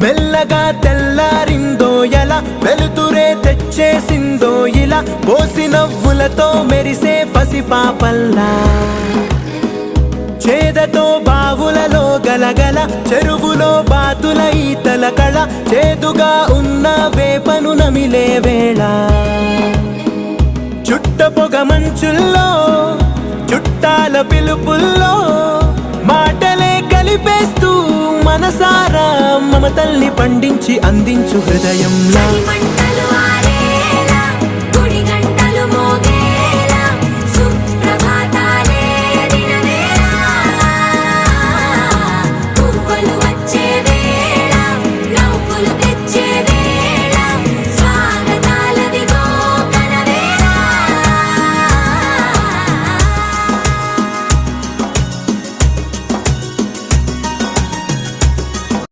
మెల్లగా తెల్లారిందో ఎలా, వెలుతురే తెచ్చేసిందో ఇలా, పోసి నవ్వులతో మెరిసే పసిపాపల్లా. చేదతో బావులలో గలగల, చెరువులో బాతుల ఈతల కళ, చేదుగా ఉన్న వేపను నమిలే వేళ. చుట్ట పొగ మంచుల్లో, చుట్టాల పిలుపుల్లో, మాటలే కలిపేస్తూ మనసారా మమతల్ని పండించి అందించు హృదయంలా. మంటలు ఆరే